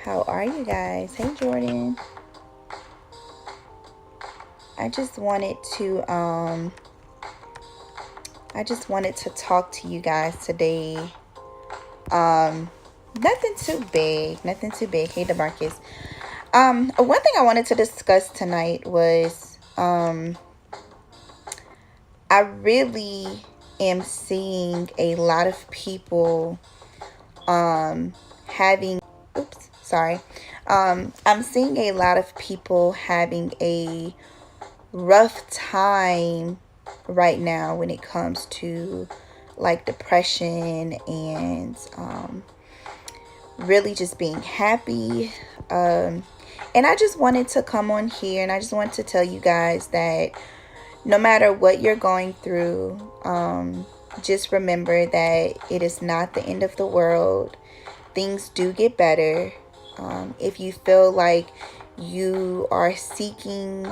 How are you guys? Hey Jordan. I just wanted to talk to you guys today. Um Nothing too big. Nothing too big. Hey DeMarcus. One thing I wanted to discuss tonight was I really am seeing a lot of people having oops, sorry. I'm seeing a lot of people having a rough time right now when it comes to like depression and really just being happy. And I just wanted to come on here and I just wanted to tell you guys that no matter what you're going through, just remember that it is not the end of the world. Things do get better. If you feel like you are seeking,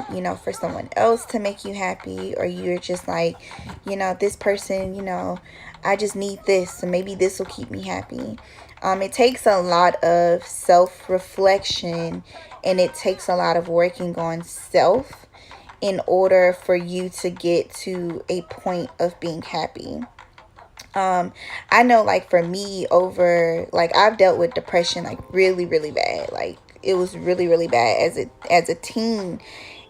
for someone else to make you happy, or you're just like, this person, I just need this, so maybe this will keep me happy. It takes a lot of self-reflection and it takes a lot of working on self in order for you to get to a point of being happy. I know, like, for me, over like I've dealt with depression like really really bad. Like, it was really really bad as a teen,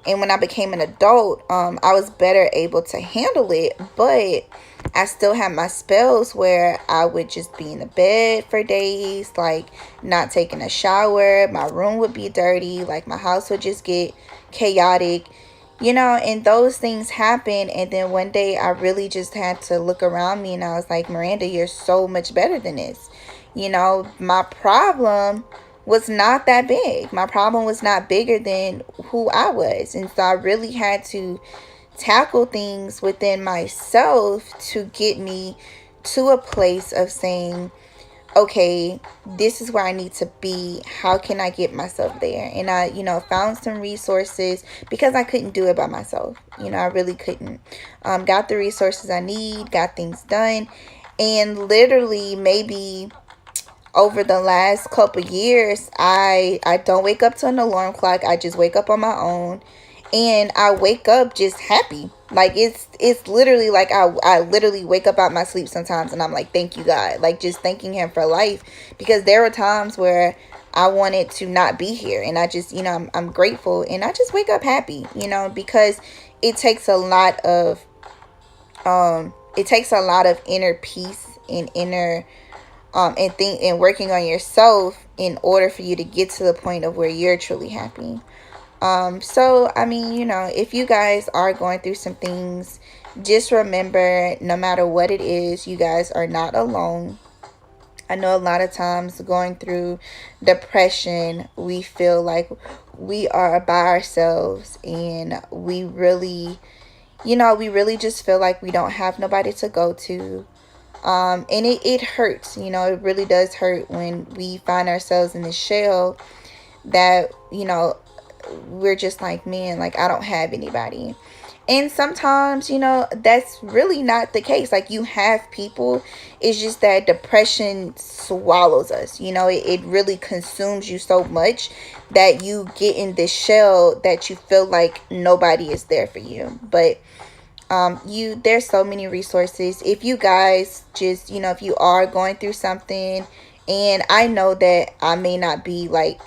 and when I became an adult, I was better able to handle it, but I still had my spells where I would just be in the bed for days, like not taking a shower. My room would be dirty, like my house would just get chaotic, and those things happen. And then one day I really just had to look around me and I was like, Miranda, you're so much better than this. My problem was not that big. My problem was not bigger than who I was. And so I really had to tackle things within myself to get me to a place of saying, okay, this is where I need to be. How can I get myself there? And I, found some resources because I couldn't do it by myself. I really couldn't. Got the resources I need, got things done. And literally, maybe over the last couple years, I don't wake up to an alarm clock. I just wake up on my own, and I wake up just happy. Like, it's literally like I literally wake up out my sleep sometimes and I'm like, thank you God, like just thanking him for life, because there were times where I wanted to not be here, and I just, I'm grateful, and I just wake up happy, because it takes a lot of inner peace and inner and working on yourself in order for you to get to the point of where you're truly happy. So, I mean, if you guys are going through some things, just remember, no matter what it is, you guys are not alone. I know a lot of times going through depression, we feel like we are by ourselves, and we really just feel like we don't have nobody to go to. And it hurts, it really does hurt when we find ourselves in this shell that, we're just like, man, like, I don't have anybody. And sometimes, that's really not the case. Like, you have people. It's just that depression swallows us. It really consumes you so much that you get in this shell that you feel like nobody is there for you. But there's so many resources. If you guys just, if you are going through something, and I know that I may not be like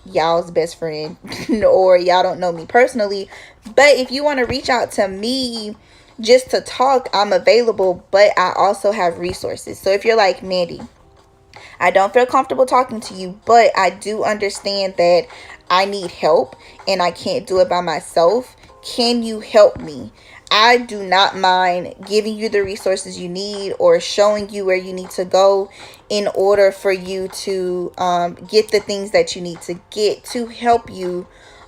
y'all's best friend or y'all don't know me personally, but if you want to reach out to me just to talk, I'm available. But I also have resources. So if you're like, Mandy, I don't feel comfortable talking to you, but I do understand that I need help and I can't do it by myself, can you help me? I do not mind giving you the resources you need or showing you where you need to go in order for you to get the things that you need to get to help you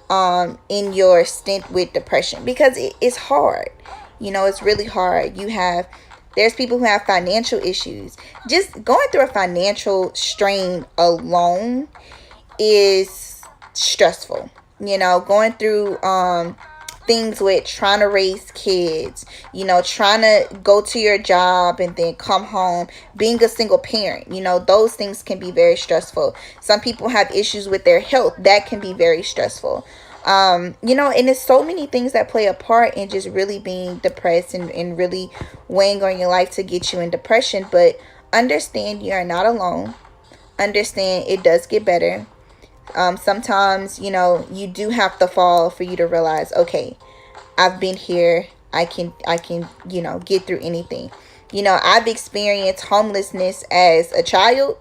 in your stint with depression, because it's hard. It's really hard. There's people who have financial issues. Just going through a financial strain alone is stressful. Going through things with trying to raise kids, you know, trying to go to your job and then come home, being a single parent, you know, those things can be very stressful. Some people have issues with their health, that can be very stressful. You know, and there's so many things that play a part in just really being depressed and really weighing on your life to get you in depression. But understand you are not alone. Understand it does get better. Sometimes, you know, you do have to fall for you to realize, okay, I've been here. I can, you know, get through anything. You know, I've experienced homelessness as a child.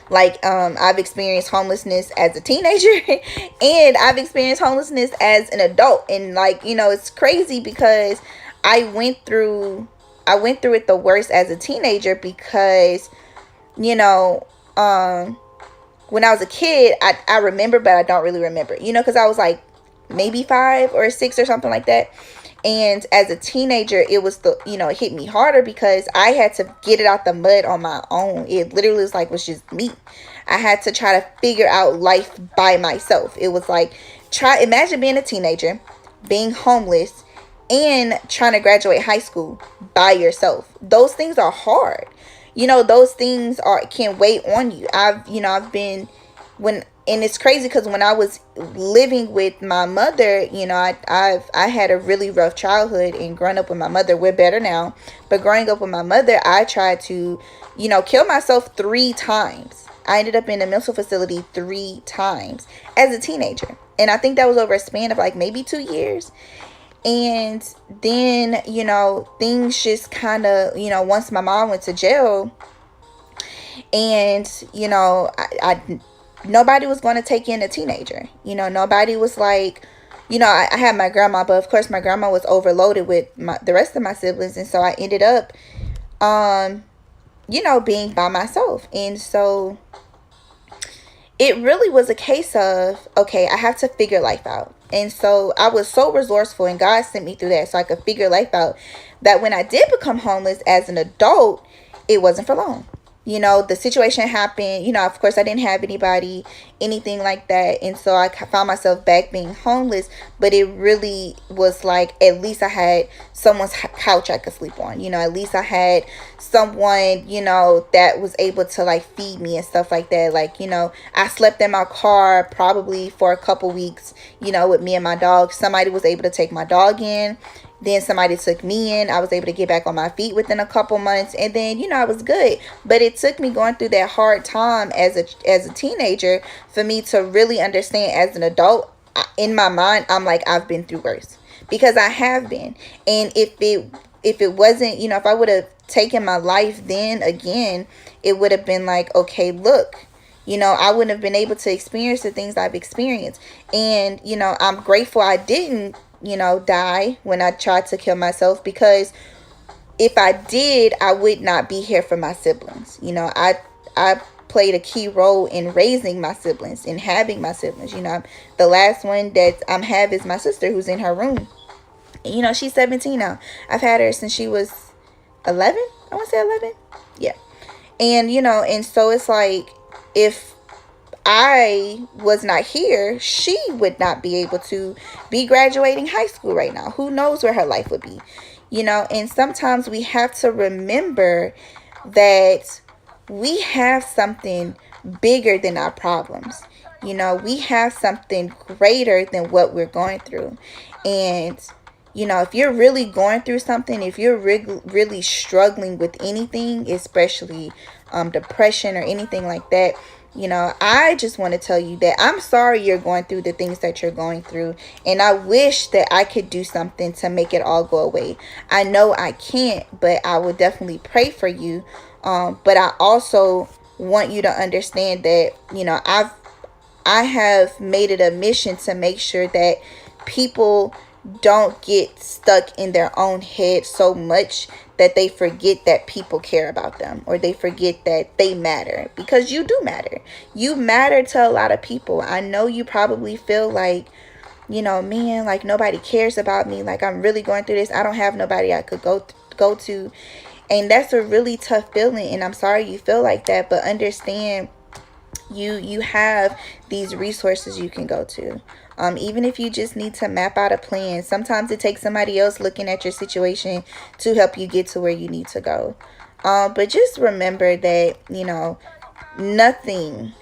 Like, I've experienced homelessness as a teenager and I've experienced homelessness as an adult. And like, you know, it's crazy because I went through it the worst as a teenager because, you know, when I was a kid, I remember, but I don't really remember, you know, because I was like maybe 5 or 6 or something like that. And as a teenager, it was it hit me harder because I had to get it out the mud on my own. It literally was just me. I had to try to figure out life by myself. It was like, imagine being a teenager, being homeless, and trying to graduate high school by yourself. Those things are hard. You know, those things can weigh on you. I've been and it's crazy because when I was living with my mother, you know, I had a really rough childhood, and growing up with my mother, we're better now. But growing up with my mother, I tried to, you know, kill myself 3 times. I ended up in a mental facility 3 times as a teenager. And I think that was over a span of like maybe 2 years. And then, you know, things just kind of, you know, once my mom went to jail, and, you know, I nobody was going to take in a teenager. You know, nobody was like, you know, I had my grandma, but of course my grandma was overloaded with the rest of my siblings. And so I ended up, you know, being by myself. And so it really was a case of, okay, I have to figure life out. And so I was so resourceful, and God sent me through that so I could figure life out, that when I did become homeless as an adult, it wasn't for long. You know, the situation happened, you know, of course I didn't have anybody, anything like that. And so I found myself back being homeless, but it really was like, at least I had someone's couch I could sleep on. You know, at least I had someone, you know, that was able to like feed me and stuff like that. Like, you know, I slept in my car probably for a couple weeks, you know, with me and my dog. Somebody was able to take my dog in. Then somebody took me in. I was able to get back on my feet within a couple months. And then, you know, I was good. But it took me going through that hard time as a teenager for me to really understand as an adult. In my mind, I'm like, I've been through worse. Because I have been. And if it wasn't, you know, if I would have taken my life then again, it would have been like, okay, look. You know, I wouldn't have been able to experience the things I've experienced. And, you know, I'm grateful I didn't, you know, die when I tried to kill myself, because if I did, I would not be here for my siblings. You know, I played a key role in raising my siblings and having my siblings. You know, the last one that I have is my sister, who's in her room. You know, she's 17 now. I've had her since she was 11. I want to say 11. Yeah. And, you know, and so it's like, if I was not here, she would not be able to be graduating high school right now. Who knows where her life would be, you know? And sometimes we have to remember that we have something bigger than our problems. You know, we have something greater than what we're going through. And, you know, if you're really going through something, if you're really struggling with anything, especially depression or anything like that, you know, I just want to tell you that I'm sorry you're going through the things that you're going through. And I wish that I could do something to make it all go away. I know I can't, but I will definitely pray for you. But I also want you to understand that, you know, I have made it a mission to make sure that people don't get stuck in their own head so much that they forget that people care about them, or they forget that they matter, because you do matter. You matter to a lot of people. I know you probably feel like, you know, man, like nobody cares about me. Like I'm really going through this. I don't have nobody I could go to. And that's a really tough feeling. And I'm sorry you feel like that, but understand You have these resources you can go to. Even if you just need to map out a plan, sometimes it takes somebody else looking at your situation to help you get to where you need to go. But just remember that, nothing,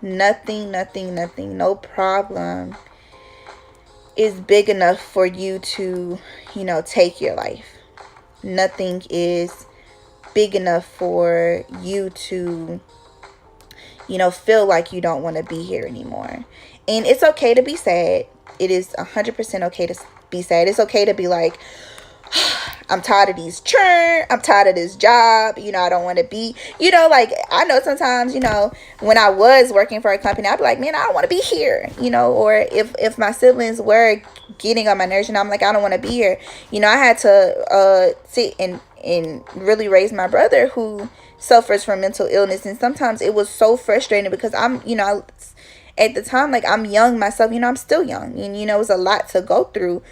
nothing, no problem is big enough for you to, take your life. Nothing is big enough for you to, feel like you don't want to be here anymore. And it's okay to be sad. It is 100% okay to be sad. It's okay to be like, I'm tired of these churn. I'm tired of this job. I don't want to be, like, I know sometimes, when I was working for a company, I'd be like, man, I don't want to be here, or if my siblings were getting on my nerves and I'm like, I don't want to be here, I had to sit and really raise my brother who suffers from mental illness. And sometimes it was so frustrating because I'm, at the time, like, I'm young myself, I'm still young, and, it was a lot to go through.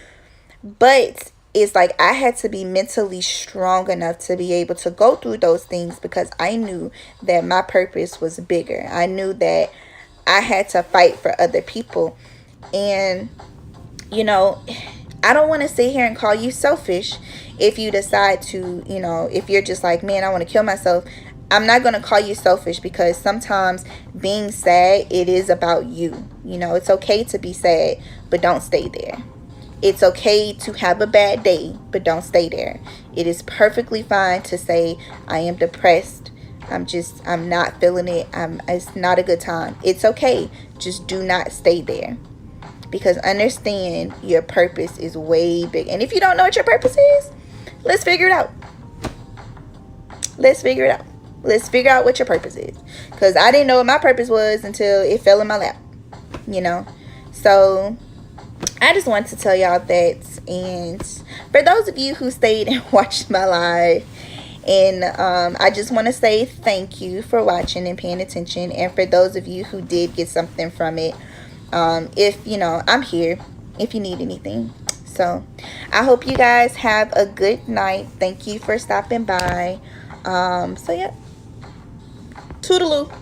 But it's like I had to be mentally strong enough to be able to go through those things because I knew that my purpose was bigger. I knew that I had to fight for other people. And, I don't want to sit here and call you selfish if you decide to, if you're just like, man, I want to kill myself. I'm not going to call you selfish because sometimes being sad, it is about you. It's okay to be sad, but don't stay there. It's okay to have a bad day, but don't stay there. It is perfectly fine to say, I am depressed. I'm not feeling it. It's not a good time. It's okay. Just do not stay there. Because understand your purpose is way big. And if you don't know what your purpose is, let's figure it out. Let's figure it out. Let's figure out what your purpose is. Because I didn't know what my purpose was until it fell in my lap. So I just wanted to tell y'all that. And for those of you who stayed and watched my live, and I just want to say thank you for watching and paying attention. And for those of you who did get something from it, if I'm here if you need anything. So I hope you guys have a good night. Thank you for stopping by. So yeah, toodaloo.